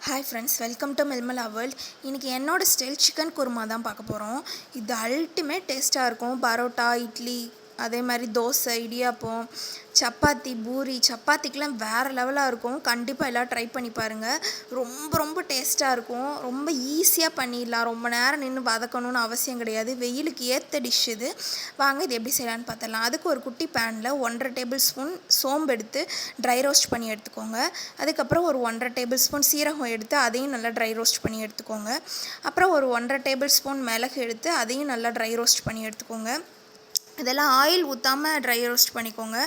Hi friends, welcome to Milmala world. இன்றைக்கி என்னோடய style chicken kurma தான் பார்க்க போகிறோம். இது அல்டிமேட் டேஸ்ட்டாக இருக்கும். பரோட்டா, இட்லி, அதே மாதிரி தோசை, இடியாப்பம், சப்பாத்தி, பூரி, சப்பாத்திக்கெலாம் வேறு லெவலாக இருக்கும். கண்டிப்பாக எல்லோரும் ட்ரை பண்ணி பாருங்கள். ரொம்ப ரொம்ப டேஸ்ட்டாக இருக்கும். ரொம்ப ஈஸியாக பண்ணிடலாம். ரொம்ப நேரம் நின்று வதக்கணும்னு அவசியம் கிடையாது. வெயிலுக்கு ஏற்ற டிஷ் இது. வாங்க இது எப்படி செய்யலான்னு பார்த்துடலாம். அதுக்கு ஒரு குட்டி பேனில் 1.5 டேபிள் ஸ்பூன் சோம்பு எடுத்து ட்ரை ரோஸ்ட் பண்ணி எடுத்துக்கோங்க. அதுக்கப்புறம் ஒரு 1.5 டேபிள் ஸ்பூன் சீரகம் எடுத்து அதையும் நல்லா ட்ரை ரோஸ்ட் பண்ணி எடுத்துக்கோங்க. அப்புறம் ஒரு 1.5 டேபிள் ஸ்பூன் மிளகு எடுத்து அதையும் நல்லா ட்ரை ரோஸ்ட் பண்ணி எடுத்துக்கோங்க. இதெல்லாம் ஆயில் ஊற்றாமல் ட்ரை ரோஸ்ட் பண்ணிக்கோங்க.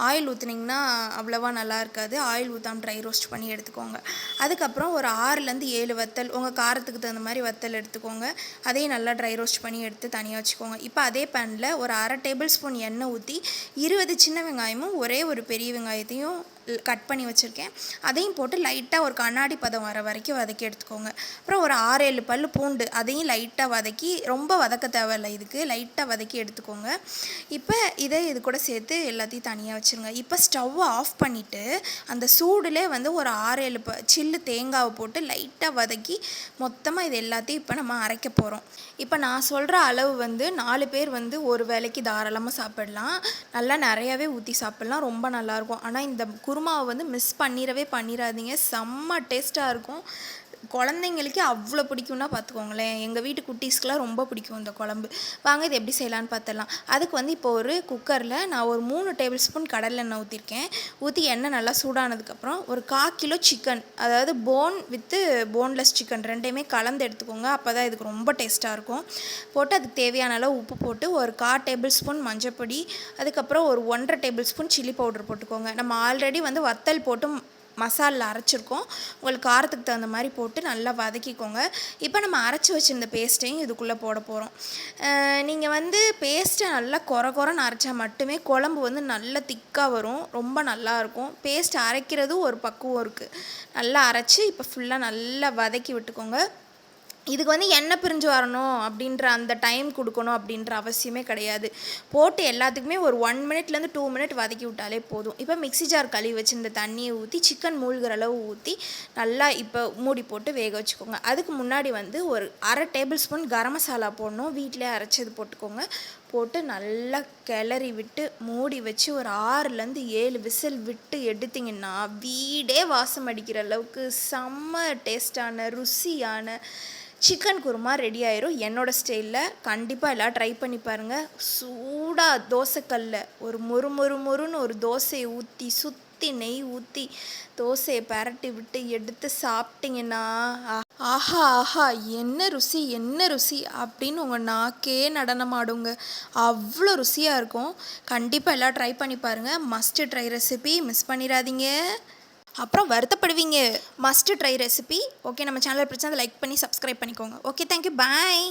ஆயில் ஊற்றுனீங்கன்னா அவ்வளோவா நல்லா இருக்காது. ஆயில் ஊற்றாமல் ட்ரை ரோஸ்ட் பண்ணி எடுத்துக்கோங்க. அதுக்கப்புறம் ஒரு 6லேருந்து 7 வத்தல், உங்கள் காரத்துக்கு தகுந்த மாதிரி வத்தல் எடுத்துக்கோங்க. அதையும் நல்லா ட்ரை ரோஸ்ட் பண்ணி எடுத்து தனியாக வச்சுக்கோங்க. இப்போ அதே பேனில் ஒரு 1/2 டேபிள் ஸ்பூன் எண்ணெய் ஊற்றி 20 சின்ன வெங்காயமும் ஒரே ஒரு பெரிய வெங்காயத்தையும் கட் பண்ணி வச்சுருக்கேன். அதையும் போட்டு லைட்டாக ஒரு கண்ணாடி பதம் வர வரைக்கும் வதக்கி எடுத்துக்கோங்க. அப்புறம் ஒரு 6-7 பல் பூண்டு, அதையும் லைட்டாக வதக்கி, ரொம்ப வதக்க தேவையில்லை, இதுக்கு லைட்டாக வதக்கி எடுத்துக்கோங்க. இப்போ இது கூட சேர்த்து எல்லாத்தையும் தனியாக வச்சுருங்க. இப்போ ஸ்டவ்வை ஆஃப் பண்ணிவிட்டு அந்த சூடிலே ஒரு 6-7 சில்லு தேங்காவை போட்டு லைட்டாக வதக்கி மொத்தமாக இது எல்லாத்தையும் இப்போ நம்ம அரைக்க போகிறோம். இப்போ நான் சொல்கிற அளவு 4 பேர் ஒரு வேளைக்கு தாராளமாக சாப்பிடலாம். நல்லா நிறையாவே ஊற்றி சாப்பிட்லாம். ரொம்ப நல்லாயிருக்கும். ஆனால் இந்த குருமாவை மிஸ் பண்ணிடாதீங்க. செம்ம டேஸ்ட்டாக இருக்கும். குழந்தைங்களுக்கே அவ்வளோ பிடிக்கும்னா பார்த்துக்கோங்களேன். எங்கள் வீட்டு குட்டீஸ்க்கெலாம் ரொம்ப பிடிக்கும் இந்த குழம்பு. வாங்க இது எப்படி செய்யலான்னு பார்த்துடலாம். அதுக்கு இப்போ ஒரு குக்கரில் நான் ஒரு 3 டேபிள் ஸ்பூன் கடலெண்ணெய் ஊற்றிருக்கேன். ஊற்றி எண்ணெய் நல்லா சூடானதுக்கப்புறம் ஒரு 1/4 கிலோ சிக்கன், அதாவது போன் வித்து போன்லெஸ் சிக்கன் ரெண்டையுமே கலந்து எடுத்துக்கோங்க. அப்போ தான் இதுக்கு ரொம்ப டேஸ்ட்டாக இருக்கும். போட்டு அதுக்கு தேவையான அளவு உப்பு போட்டு ஒரு 1/4 டேபிள் ஸ்பூன் மஞ்சப்பொடி, அதுக்கப்புறம் ஒரு 1.5 டேபிள் ஸ்பூன் சில்லி பவுடர் போட்டுக்கோங்க. நம்ம ஆல்ரெடி வத்தல் போட்டு மசாலா அரைச்சிருக்கோம். உங்களுக்கு காரத்துக்கு தகுந்த மாதிரி போட்டு நல்லா வதக்கிக்கோங்க. இப்போ நம்ம அரைச்சி வச்சுருந்த பேஸ்ட்டையும் இதுக்குள்ளே போட போகிறோம். நீங்கள் பேஸ்ட்டை நல்லா கொரன்னு அரைச்சா மட்டுமே குழம்பு நல்லா திக்காக வரும். ரொம்ப நல்லாயிருக்கும். பேஸ்ட் அரைக்கிறதும் ஒரு பக்குவம் இருக்குது. நல்லா அரைச்சி இப்போ ஃபுல்லாக நல்லா வதக்கி விட்டுக்கோங்க. இதுக்கு எண்ணெய் பிரிஞ்சு வரணும் அப்படின்ற அந்த டைம் கொடுக்கணும் அப்படின்ற அவசியமே கிடையாது. போட்டு எல்லாத்துக்குமே ஒரு 1 மினிட்லேருந்து 2 மினிட் வதக்கி விட்டாலே போதும். இப்போ மிக்ஸி ஜார் கழுவி வச்சு இந்த தண்ணியை ஊற்றி சிக்கன் மூழ்கிற அளவு ஊற்றி நல்லா இப்போ மூடி போட்டு வேக வச்சுக்கோங்க. அதுக்கு முன்னாடி ஒரு 1/2 டேபிள் ஸ்பூன் கரம் மசாலா போடணும். வீட்டிலே அரைச்சது போட்டுக்கோங்க. போட்டு நல்லா கிளறி விட்டு மூடி வச்சு ஒரு 6லேருந்து 7 விசில் விட்டு எடுத்திங்கன்னா வீடே வாசம் அடிக்கிற அளவுக்கு செம்ம டேஸ்டான ருசியான சிக்கன் குருமா ரெடி ஆயிரும். என்னோடய ஸ்டைலில் கண்டிப்பாக எல்லாம் ட்ரை பண்ணி பாருங்கள். சூடாக தோசைக்கல்ல ஒரு மொறுன்னு ஒரு தோசையை ஊற்றி சுற்றி நெய் ஊற்றி தோசையை பரட்டி விட்டு எடுத்து சாப்பிட்டிங்கன்னா ஆஹா ஆஹா என்ன ருசி அப்படின்னு உங்கள் நாக்கே நடனமாடுங்க. அவ்வளோ ருசியாக இருக்கும். கண்டிப்பாக எல்லாம் ட்ரை பண்ணி பாருங்கள். மஸ்ட் ட்ரை ரெசிபி, மிஸ் பண்ணிடாதீங்க. அப்புறம் வருத்தப்படுவீங்க. Must try recipe. ஓகே, நம்ம சேனல் பிடிச்சா லைக் பண்ணி சப்ஸ்கிரைப் பண்ணிக்கோங்க. ஓகே, தேங்க்யூ, பாய்.